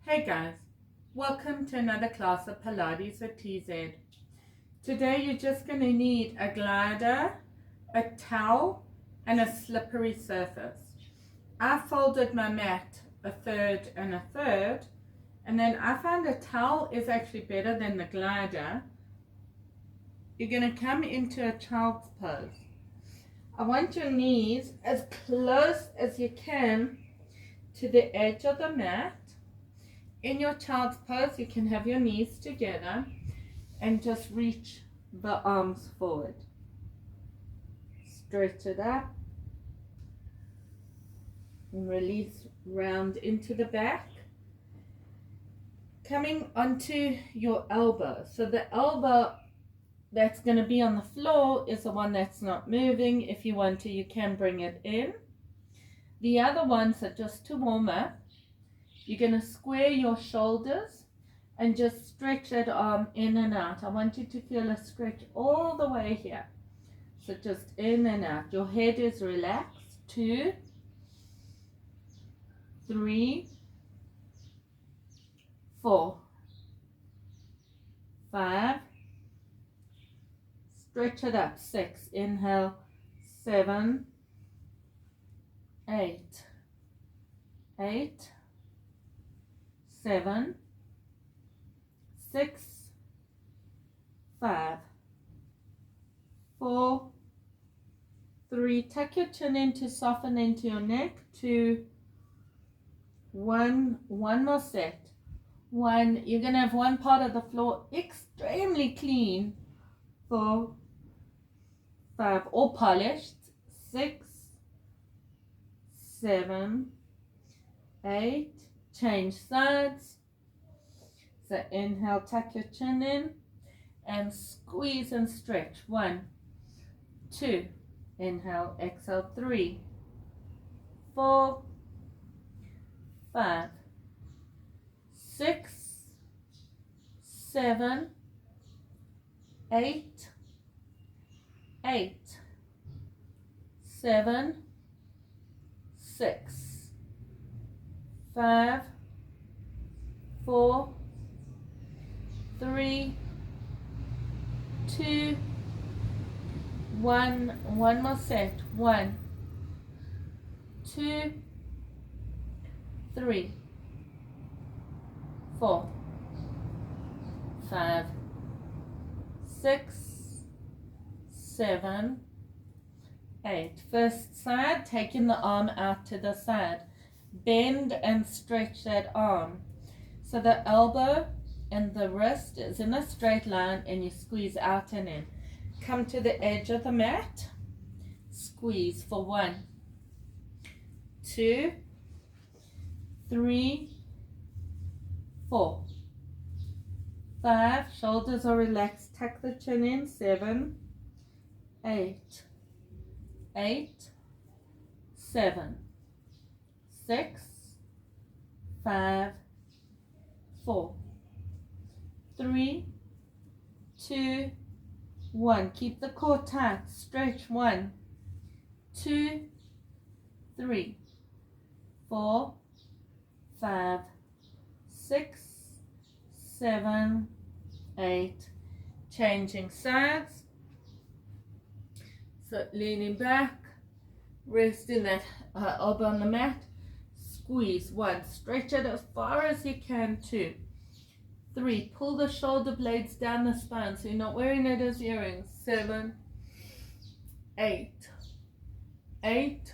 Hey guys, welcome to another class of Pilates with TZ. Today you're just going to need a glider, a towel and a slippery surface. I folded my mat a third and a third, and then I found a towel is actually better than the glider. You're going to come into a child's pose. I want your knees as close as you can to the edge of the mat. In your child's pose, you can have your knees together and just reach the arms forward. Stretch it up and release round into the back. Coming onto your elbow. So the elbow that's going to be on the floor is the one that's not moving. If you want to, you can bring it in. The other ones are just to warm up. You're going to square your shoulders and just stretch that arm in and out. I want you to feel a stretch all the way here. So just in and out. Your head is relaxed. 2, 3, 4, 5. Stretch it up. 6. Inhale. 7, 8. 8. 7, 6, 5, 4, 3. Tuck your chin in to soften into your neck. 2, 1. One more set. 1. You're going to have one part of the floor extremely clean. 4, 5. All polished. 6, 7, 8. Change sides. So inhale, tuck your chin in and squeeze and stretch. 1, 2. Inhale, exhale. 3, 4, 5, 6, 7, 8, 8, 7, 6, 5, 4, 3, 2, 1. One more set. 1, 2, 3, 4, 5, 6, 7, 8. First side, taking the arm out to the side. Bend and stretch that arm. So the elbow and the wrist is in a straight line and you squeeze out and in. Come to the edge of the mat. Squeeze for 1, 2, 3, 4, 5. Shoulders are relaxed. Tuck the chin in. 7, 8, 8, 7, 6, 5, 4, 3, 2, 1. Keep the core tight. Stretch. 1, 2, 3, 4, 5, 6, 7, 8. Changing sides. So leaning back, resting that elbow on the mat. Squeeze. 1. Stretch it as far as you can. 2, 3. Pull the shoulder blades down the spine so you're not wearing it as earrings. 7, 8, 8,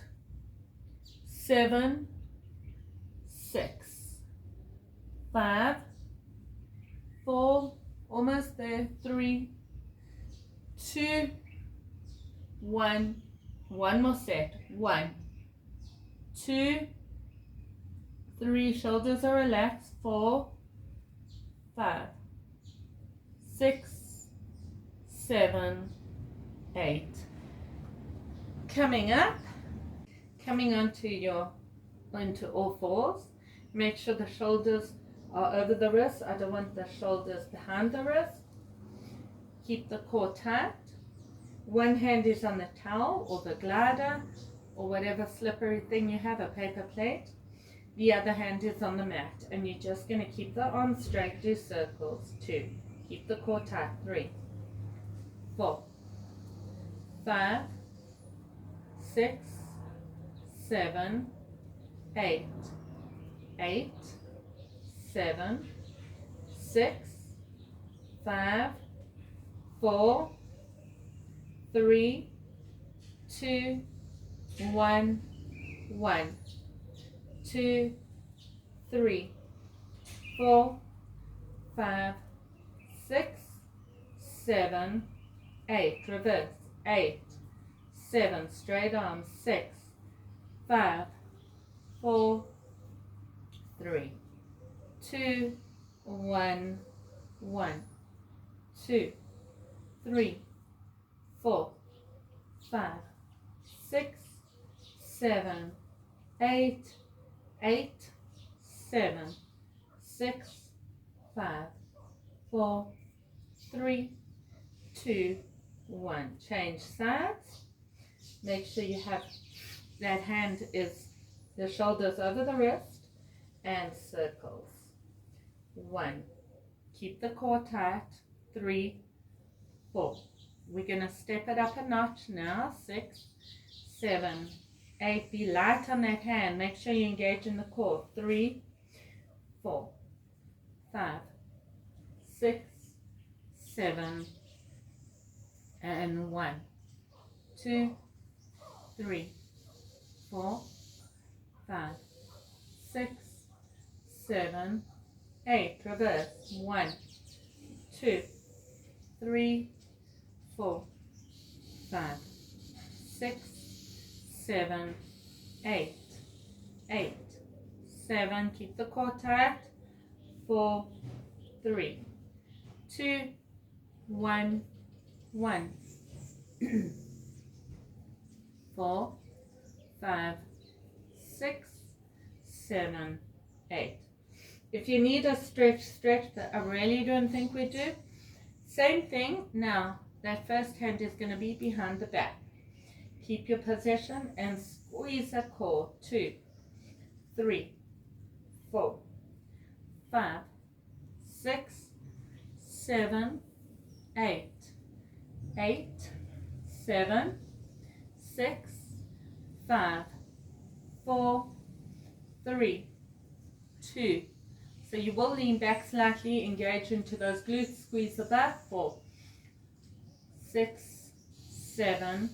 7, 6, 5, 4. Almost there. 3, 2, 1. One more set. 1, 2, 3. Shoulders are relaxed. 4, 5, 6, 7, 8. Coming up, coming onto all fours. Make sure the shoulders are over the wrists. I don't want the shoulders behind the wrist. Keep the core tight. One hand is on the towel or the glider or whatever slippery thing you have, a paper plate. The other hand is on the mat, and you're just going to keep the arms straight, do circles. 2. Keep the core tight. 3, 4, 5, 6, 7, 8, 8, 7, 6, 5, 4, 3, 2, 1, 1, 2, 3, 4, 5, 6, 7, 8, reverse, 8, 7, straight arms, 6, 5, 4, 3, 2, 1, 1, 2, 3, 4, 5, 6, 7, 8, 8, 7, 6, 5, 4, 3, 2, 1. Change sides. Make sure you have that hand is the shoulders over the wrist and circles. 1. Keep the core tight. 3, 4. We're going to step it up a notch now. 6, 7, 8. Be light on that hand. Make sure you engage in the core. 3, 4, 5, 6, 7, and 1, 2, 3, 4, 5, 6, 7, 8. Reverse. 1, 2, 3, 4, 5, 6, 7, 8, 8, 7. Keep the core tight. 4, 3, 2, 1, 1, 4, 5, 6, 7, 8. If you need a stretch, but I really don't think we do. Same thing. Now, that first hand is going to be behind the back. Keep your position and squeeze the core. 2, 3, 4, 5, 6, 7, 8, 8, 7, 6, 5, 4, 3, 2. So you will lean back slightly, engage into those glutes, squeeze the butt. 4, 6, 7,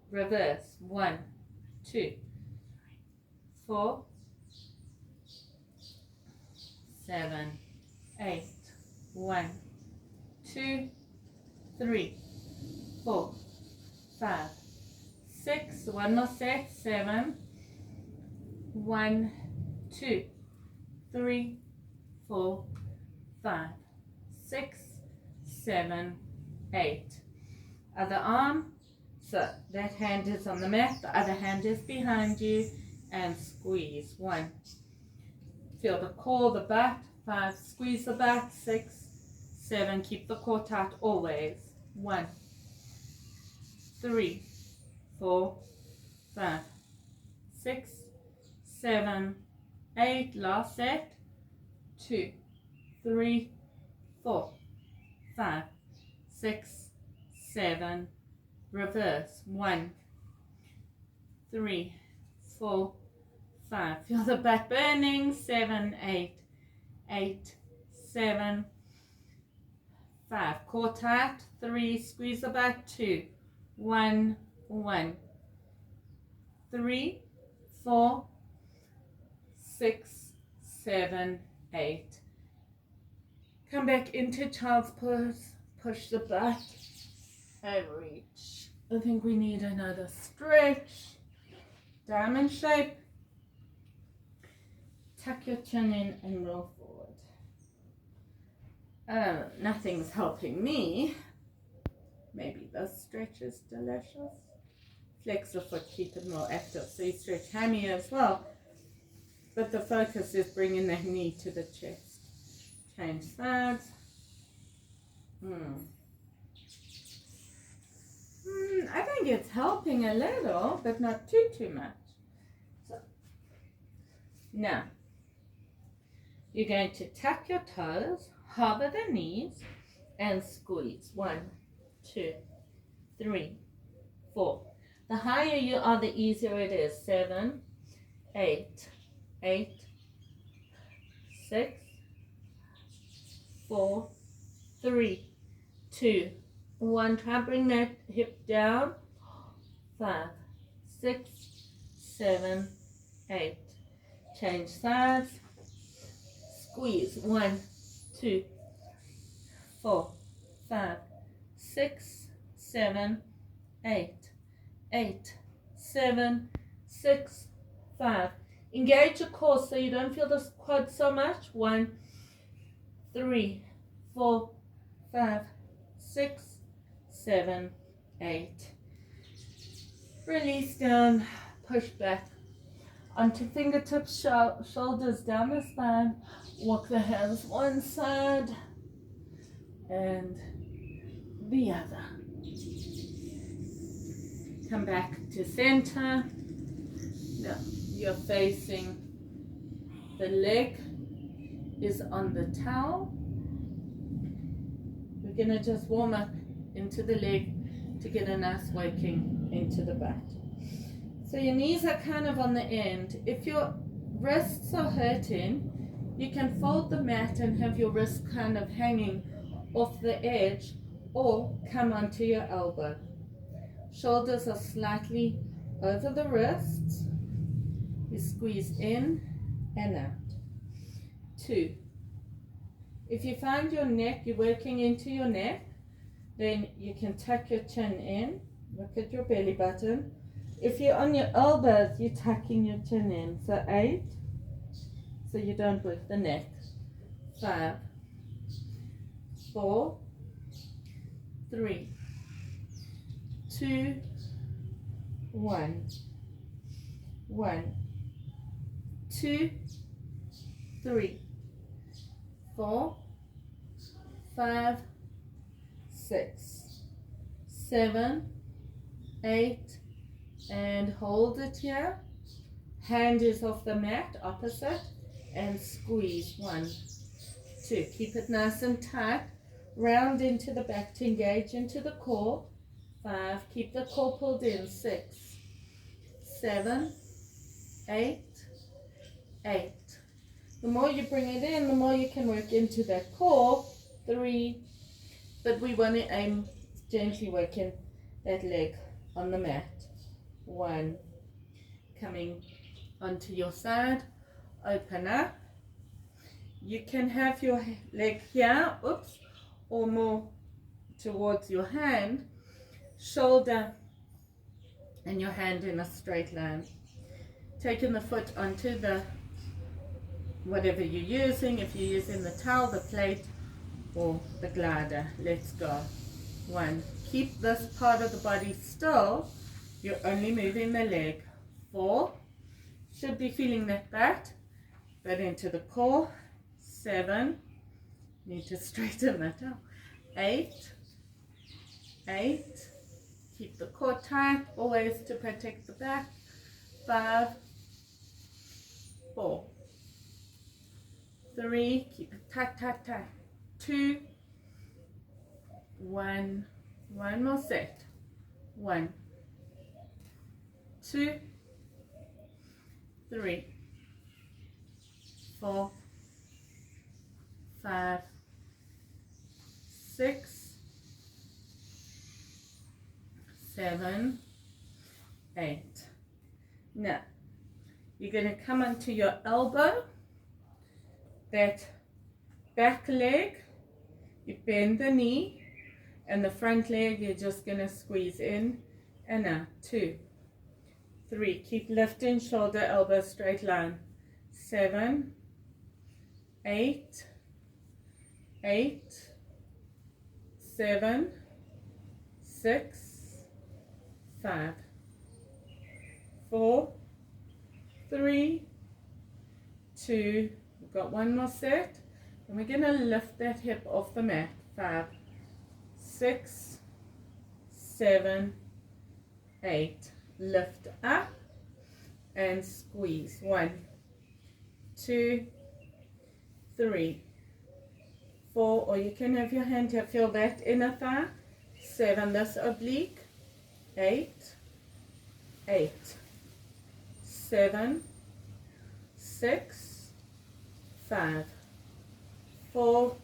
reverse. 1, 2, 4, 7, 8, 1, 2, 3, 4, 5, 6. One more set. 7, 1, 2, 3, 4, 5, 6, 7, 8. Other arm. So that hand is on the mat, the other hand is behind you, and squeeze. 1. Feel the core, the butt. 5. Squeeze the butt. 6, 7. Keep the core tight always. 1, 3, 4, 5, 6, 7, 8. Last set. 2, 3, 4, 5, 6, 7. Reverse. 1, 3, 4, 5. Feel the butt burning. 7, 8, 8, 7, 5. Core tight. 3. Squeeze the butt. 2, 1, 1, 3, 4, 6, 7, 8. Come back into child's pose. Push the butt and reach. I think we need another stretch. Diamond shape. Tuck your chin in and roll forward. Nothing's helping me. Maybe this stretch is delicious. Flex the foot, keep it more active. So you stretch hammy as well. But the focus is bringing that knee to the chest. Change sides. I think it's helping a little, but not too much. So Now, you're going to tuck your toes, hover the knees, and squeeze. 1, 2, 3, 4. The higher you are, the easier it is. 7, 8, 8, 6, 4, 3, 2, 1. Try and bring that hip down. 5, 6, 7, 8. Change sides. Squeeze. 1, 2, 4, 5, 6, 7, 8, 8, 7, 6, 5. Engage your core so you don't feel the quad so much. 1, 3, 4, 5, 6, 7, 8. Release down, push back onto fingertips, shoulders down the spine. Walk the hands one side and the other. Come back to center. Now you're facing, the leg is on the towel. We're going to just warm up into the leg to get a nice working into the butt. So your knees are kind of on the end. If your wrists are hurting, you can fold the mat and have your wrist kind of hanging off the edge or come onto your elbow. Shoulders are slightly over the wrists. You squeeze in and out. 2. If you find your neck, you're working into your neck, then you can tuck your chin in. Look at your belly button. If you're on your elbows, you're tucking your chin in. So 8, so you don't work the neck. 5, 4, 3, 2, 1. 1, 2, 3, 4, 5, 6, 7, 8, and hold it here. Hand is off the mat, opposite, and squeeze. 1, 2. Keep it nice and tight. Round into the back to engage into the core. 5. Keep the core pulled in. 6, 7, 8, 8. The more you bring it in, the more you can work into that core. 3. But we want to aim gently working that leg on the mat. 1. Coming onto your side. Open up. You can have your leg here, or more towards your hand. Shoulder and your hand in a straight line. Taking the foot onto the whatever you're using. If you're using the towel, the plate, or the glider. Let's go. 1. Keep this part of the body still. You're only moving the leg. 4. Should be feeling that butt, but into the core. 7. Need to straighten that out. 8. 8. Keep the core tight, always to protect the back. 5. 4. 3. Keep it tight, tight, tight. 2. 1. One more set. 1, 2, 3, 4, 5, 6, 7, 8. Now, you're going to come onto your elbow, that back leg, you bend the knee, and the front leg you're just going to squeeze in and out. 2, 3. Keep lifting, shoulder, elbow, straight line. 7, 8, 8, 7, 6, 5, 4, 3, 2. We've got one more set. And we're going to lift that hip off the mat. 5, 6, 7, 8. Lift up and squeeze. 1, 2, 3, 4, or you can have your hand here, feel that inner thigh, 7, this oblique, 8, 8, 7, 6, 5, 4.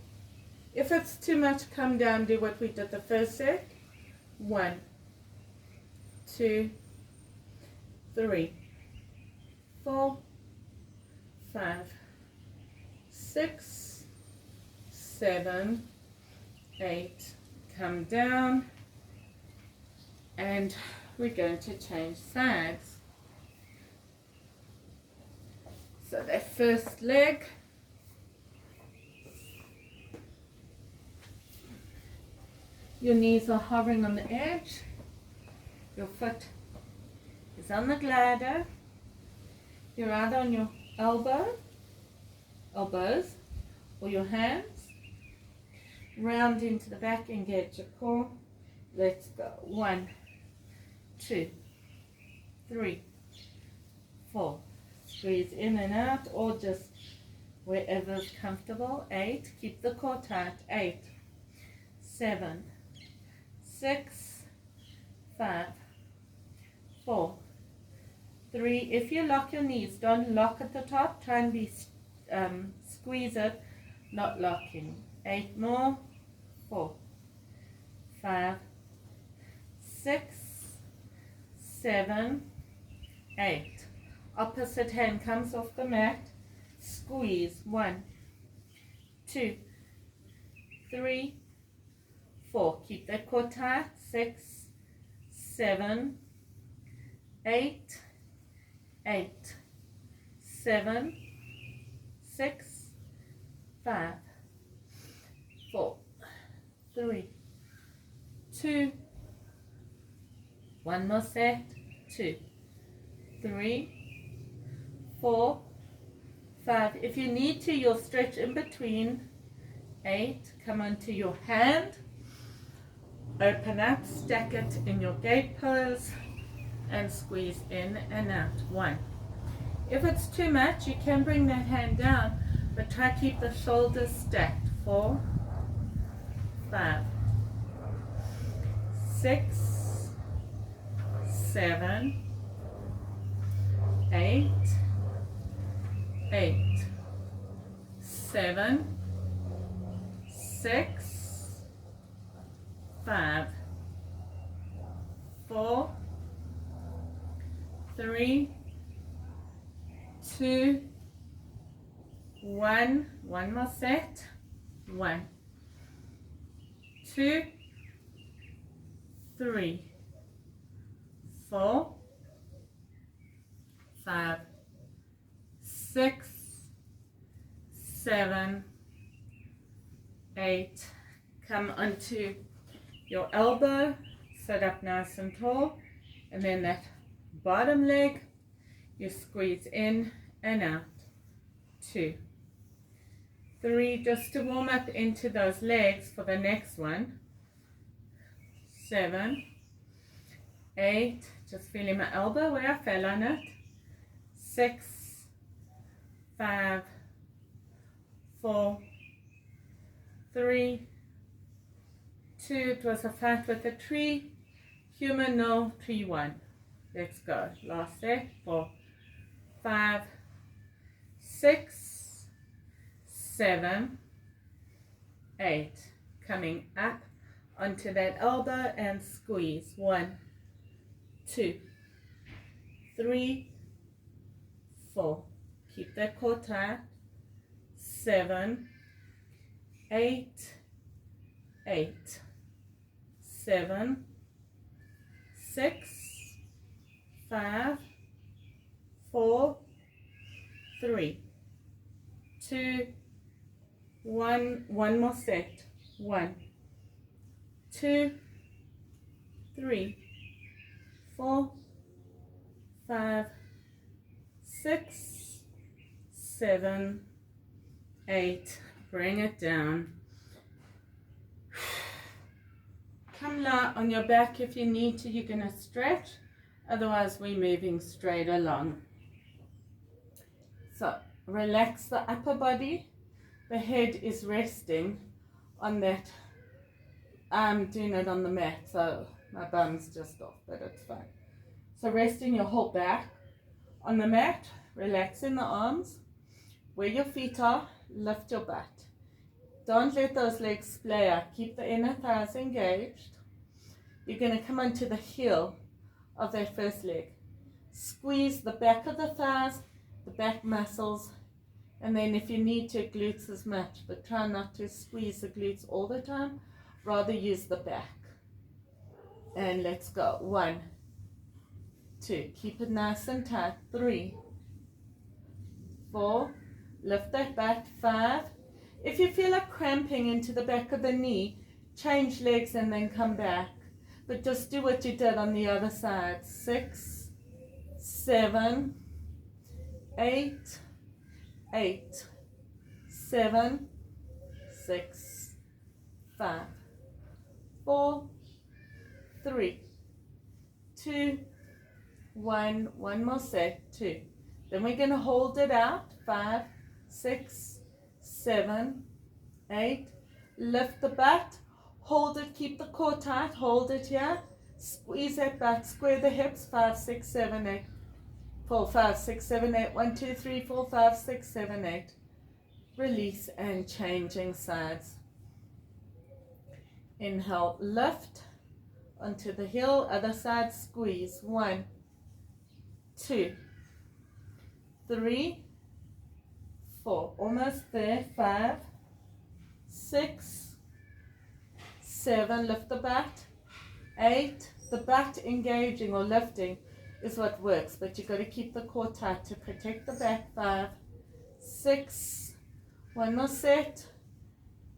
If it's too much, come down, do what we did the first set. 1, 2, 3, 4, 5, 6, 7, 8. Come down, and we're going to change sides. So that first leg, your knees are hovering on the edge, your foot is on the glider, you're either on your elbows, or your hands, round into the back, engage your core. Let's go. 1, 2, 3, 4. Squeeze in and out, or just wherever's comfortable. 8. Keep the core tight. 8, 7, 6, 5, 4, 3. If you lock your knees, don't lock at the top. Try and be squeeze it, not locking. 8 more. 4, 5, 6, 7, 8. Opposite hand comes off the mat. Squeeze. 1, 2, 3, 4. Keep that core tight. 6, 7, 8, 8, 7, 6, 5, 4, 3, 2. One more set. 2, 3, 4, 5. If you need to, you'll stretch in between. 8. Come onto your hand. Open up, stack it in your gate pose, and squeeze in and out. 1. If it's too much, you can bring that hand down, but try to keep the shoulders stacked. 4, 5, 6, 7, 8, 8, 7, 6, 5, 4, 3, 2, 1. One more set. 1, 2, 3, 4, 5, 6, 7, 8. Come onto your elbow, sit up nice and tall, and then that bottom leg, you squeeze in and out. 2, 3, just to warm up into those legs for the next one. 7, 8, just feeling my elbow where I fell on it. 6, 5, 4, 3, 2. It was a fight with a tree. Human, no, tree 1. Let's go. Last set. 4, 5, 6, 7, 8. Coming up onto that elbow and squeeze. 1, 2, 3, 4. Keep that core tight. 7, 8, 8, 7, 6, 5, 4, 3, 2, 1. One more set. 1, 2, 3, 4, 5, 6, 7, 8. Bring it down. Come lie on your back if you need to. You're going to stretch. Otherwise, we're moving straight along. So relax the upper body. The head is resting on that. I'm doing it on the mat, so my bum's just off, but it's fine. So resting your whole back on the mat, relaxing the arms. Where your feet are, lift your butt. Don't let those legs splay out. Keep the inner thighs engaged. You're going to come onto the heel of that first leg. Squeeze the back of the thighs, the back muscles, and then if you need to, glutes as much, but try not to squeeze the glutes all the time. Rather use the back. And let's go. 1, 2. Keep it nice and tight. 3, 4. Lift that butt. 5. If you feel like cramping into the back of the knee, change legs and then come back. But just do what you did on the other side. 6, 7, 8, 8, 7, 6, 5, 4, 3, 2, 1. One more set. 2. Then we're going to hold it out. 5, 6, 7, 8. Lift the butt. Hold it. Keep the core tight. Hold it here. Squeeze that butt. Square the hips. 5, 6, 7, 8. 4, 5, 6, 7, 8. 1, 2, 3, 4, 5, 6, 7, 8. Release and changing sides. Inhale, lift onto the heel. Other side, squeeze. 1, 2, 3, 4. Almost there. 5, 6, 7. Lift the butt. 8. The butt engaging or lifting is what works, but you've got to keep the core tight to protect the back. 5, 6. One more set.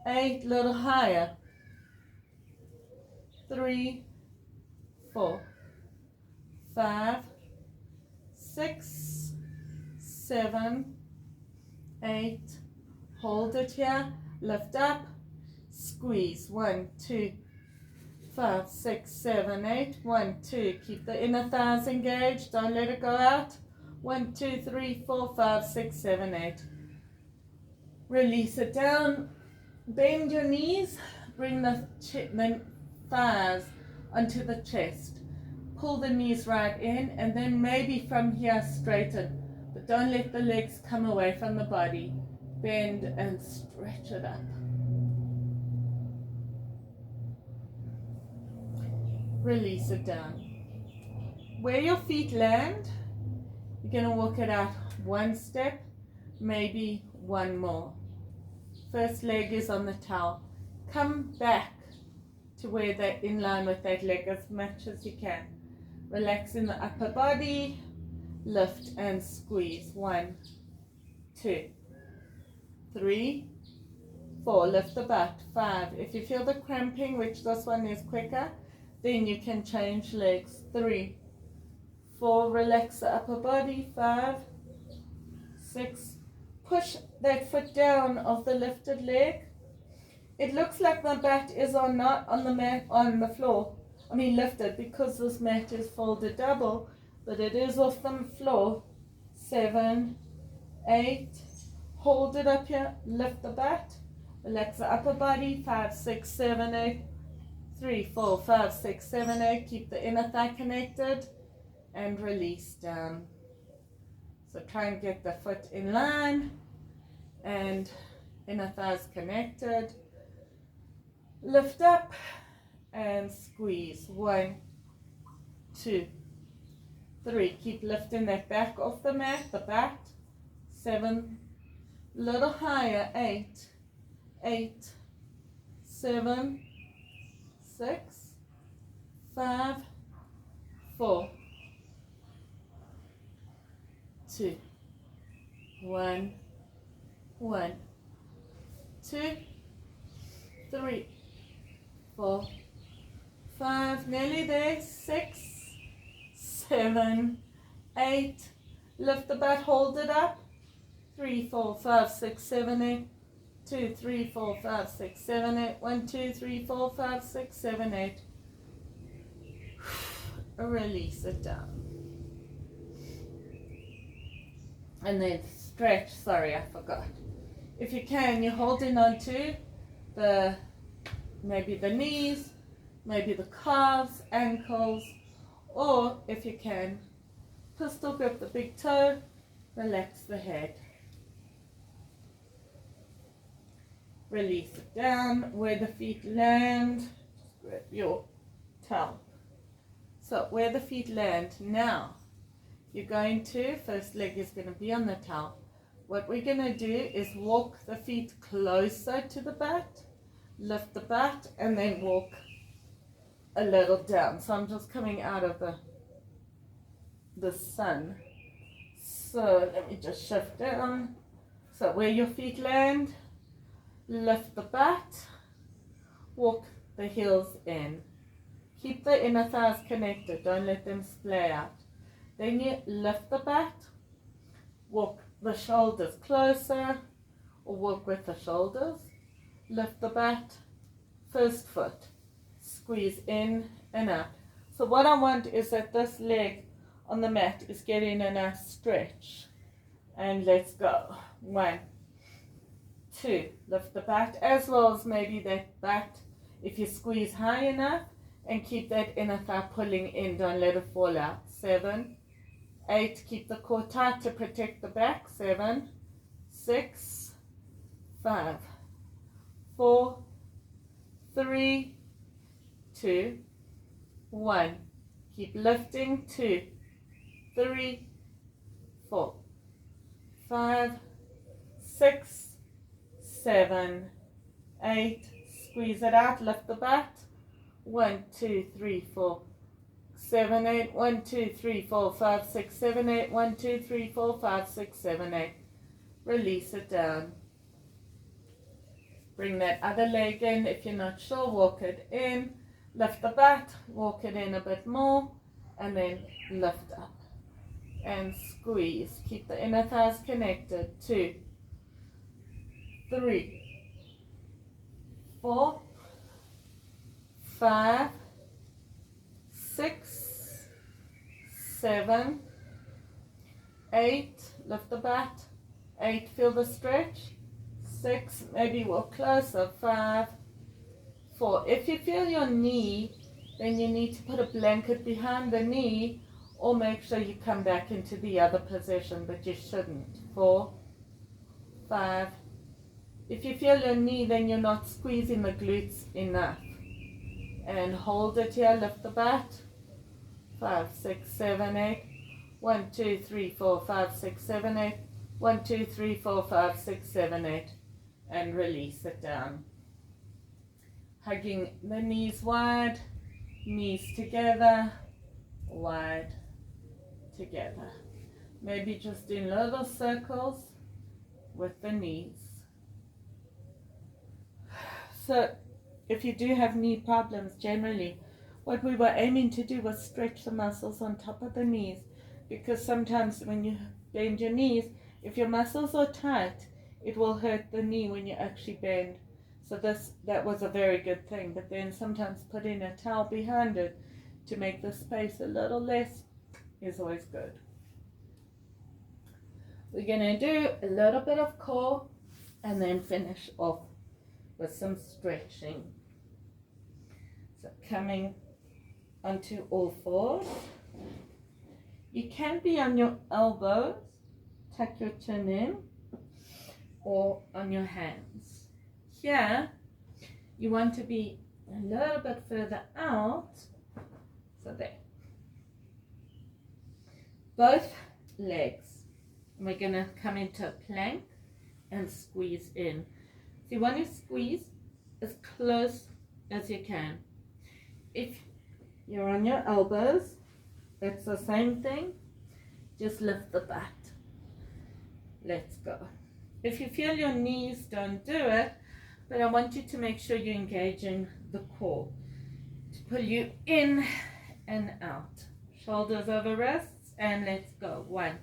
8. Little higher. 3, 4, 5, 6, 7, 8. Hold it here. Lift up. Squeeze. 1, 2, 5, 6, 7, 8. 1, 2. Keep the inner thighs engaged. Don't let it go out. 1, 2, 3, 4, 5, 6, 7, 8. Release it down. Bend your knees. Bring the thighs onto the chest. Pull the knees right in, and then maybe from here straighten. But don't let the legs come away from the body. Bend and stretch it up. Release it down. Where your feet land, you're going to walk it out one step, maybe one more. First leg is on the towel. Come back to where they're in line with that leg as much as you can. Relax in the upper body. Lift and squeeze. 1, 2, 3, 4. Lift the butt. 5. If you feel the cramping, which this one is quicker, then you can change legs. 3, 4. Relax the upper body. 5, 6. Push that foot down of the lifted leg. It looks like the butt is not on the mat, on the floor. I mean lifted, because this mat is folded double, but it is off the floor. 7, 8. Hold it up here. Lift the butt. Relax the upper body. 5, 6, 7, 8. 3, 4, 5, 6, 7, 8. Keep the inner thigh connected and release down. So try and get the foot in line and inner thighs connected. Lift up and squeeze. 1, 2, 3. Keep lifting that back off the mat, the back. 7. Little higher. 8, 8, 7, 6, 5, 4, 2, 1, 1, 2, 3, 4, 5, nearly there. 6, 7, 8. Lift the butt, hold it up. 3, 4, 5, 6, 7, 8. 2, 3, 4, 5, 6, 7, 8. 1, 2, 3, 4, 5, 6, 7, 8. Release it down. And then stretch, sorry, I forgot. If you can, you're holding on to maybe the knees, maybe the calves, ankles, or if you can, pistol grip the big toe, relax the head. Release it down where the feet land. Just grab your towel. So where the feet land now, you're going to, first leg is going to be on the towel. What we're going to do is walk the feet closer to the butt, lift the butt, and then walk a little down. So I'm just coming out of the sun. So let me just shift down. So where your feet land, lift the butt, walk the heels in. Keep the inner thighs connected, don't let them splay out. Then you lift the butt, walk the shoulders closer, or walk with the shoulders. Lift the butt, first foot, squeeze in and out. So what I want is that this leg on the mat is getting a nice stretch. And let's go. 1, 2, lift the butt, as well as maybe that butt, if you squeeze high enough, and keep that inner thigh pulling in, don't let it fall out. 7, 8, keep the core tight to protect the back. 7, 6, 5, 4, 3, 2, 1. Keep lifting. 2, 3, 4, 5, 6, 7, 8. Squeeze it out, lift the butt. 1, 2, 3, 4, 7, 8. 1, 2, 3, 4, 5, 6, 7, 8. 1, 2, 3, 4, 5, 6, 7, 8. Release it down. Bring that other leg in. If you're not sure, walk it in. Lift the butt, walk it in a bit more, and then lift up. And squeeze. Keep the inner thighs connected. 2, 3, 4, 5, 6, 7, 8. Lift the butt. 8. Feel the stretch. 6. Maybe walk closer. 5, 4. If you feel your knee, then you need to put a blanket behind the knee, or make sure you come back into the other position, but you shouldn't. 4, 5. If you feel your knee, then you're not squeezing the glutes enough. And hold it here, lift the butt. 5, 6, 7, 8. 1, 2, 3, 4, 5, 6, 7, 8. 1, 2, 3, 4, 5, 6, 7, 8. And release it down. Hugging the knees wide, knees together, wide, together. Maybe just doing little circles with the knees. So if you do have knee problems, generally what we were aiming to do was stretch the muscles on top of the knees, because sometimes when you bend your knees, if your muscles are tight, it will hurt the knee when you actually bend. So that was a very good thing. But then sometimes putting a towel behind it to make the space a little less is always good. We're going to do a little bit of core and then finish off with some stretching. So coming onto all fours. You can be on your elbows, tuck your chin in, or on your hands. Here, you want to be a little bit further out, so there. Both legs. And we're going to come into a plank and squeeze in. So you want to squeeze as close as you can. If you're on your elbows, it's the same thing. Just lift the butt. Let's go. If you feel your knees, don't do it, but I want you to make sure you're engaging the core to pull you in and out. Shoulders over wrists, and let's go. 1,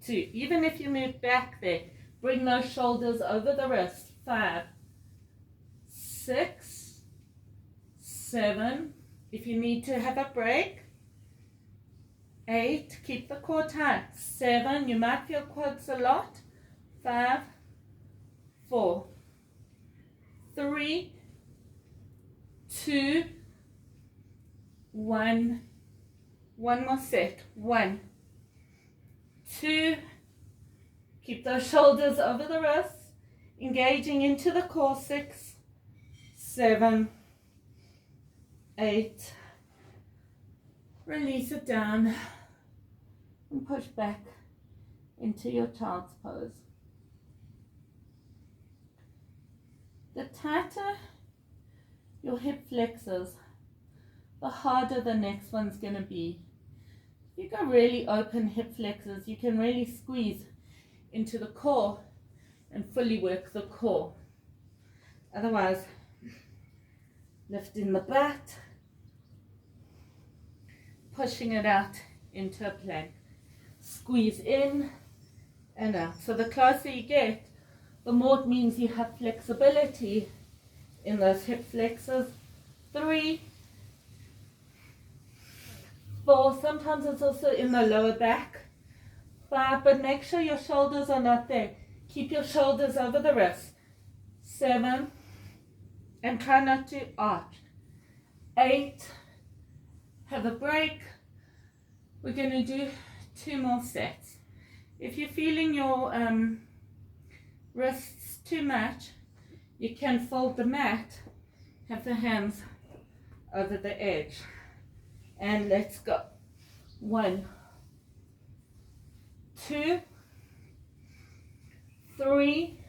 2. Even if you move back there, bring those shoulders over the wrist. 5, 6, 7. If you need to have a break, 8, keep the core tight. 7, you might feel quads a lot. 5, 4, 3, 2, 1. One more set. 1, 2, keep those shoulders over the wrists, engaging into the core. 6, 7, 8, release it down and push back into your child's pose. The tighter your hip flexors, the harder the next one's going to be. If you've got really open hip flexors, you can really squeeze into the core and fully work the core. Otherwise, lifting the butt, pushing it out into a plank. Squeeze in and out. So the closer you get, the more it means you have flexibility in those hip flexors. 3, 4, sometimes it's also in the lower back. 5, but make sure your shoulders are not there. Keep your shoulders over the wrist. 7, and try not to arch. 8, have a break. We're going to do 2 more sets. If you're feeling your wrists too much, you can fold the mat, have the hands over the edge. And let's go. 1, 2, 3,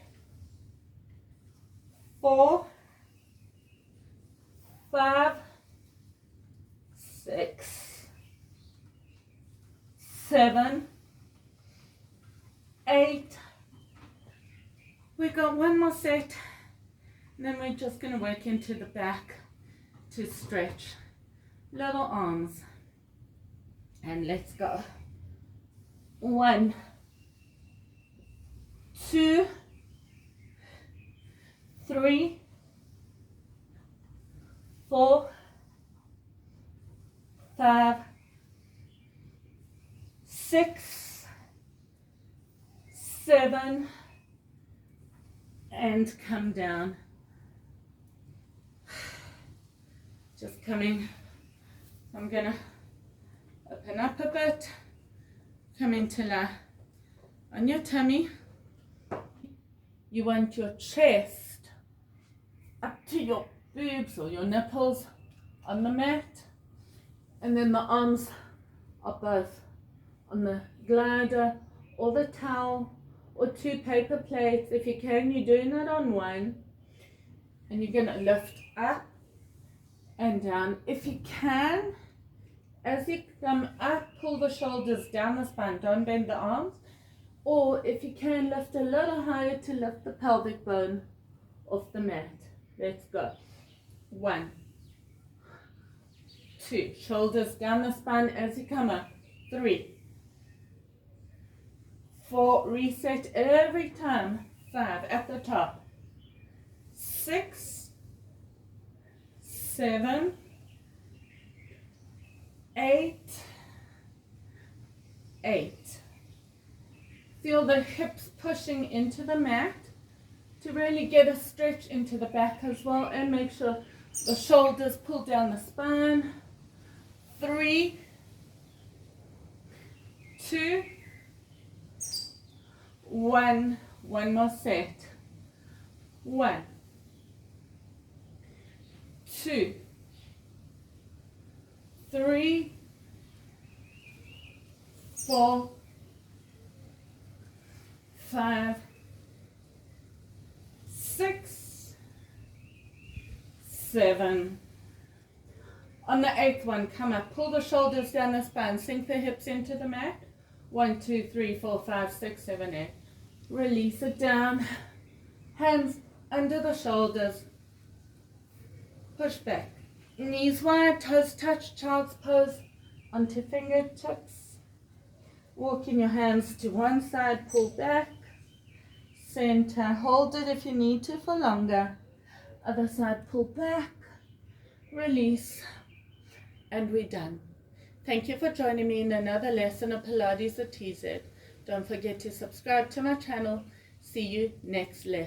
4, 5, 6, 7, 8. We got 1 more set, and then we're just going to work into the back to stretch. Little arms, and let's go. 1, 2, 3, 4, 5, 6, 7, and come down. Just coming. I'm gonna open up a bit, come into lie on your tummy. You want your chest up to your boobs or your nipples on the mat, and then the arms are both on the glider or the towel or 2 paper plates. If you can, you're doing it on 1, and you're gonna lift up and down. If you can, as you come up, pull the shoulders down the spine, don't bend the arms. Or if you can, lift a little higher to lift the pelvic bone off the mat. Let's go. 1, 2, shoulders down the spine as you come up. 3, 4, reset every time. 5, at the top. 6, 7, 8. Feel the hips pushing into the mat to really get a stretch into the back as well, and make sure the shoulders pull down the spine. 3, 2, 1. 1 more set. 1, 2, 3, 4, 5, 6, 7. On the 8th one, come up, pull the shoulders down the spine, sink the hips into the mat. 1, 2, 3, 4, 5, 6, 7, 8. Release it down. Hands under the shoulders. Push back. Knees wide, toes touch, child's pose onto fingertips. Walking your hands to one side, pull back. Center, hold it if you need to for longer. Other side, pull back. Release. And we're done. Thank you for joining me in another lesson of Pilates with TZ. Don't forget to subscribe to my channel. See you next lesson.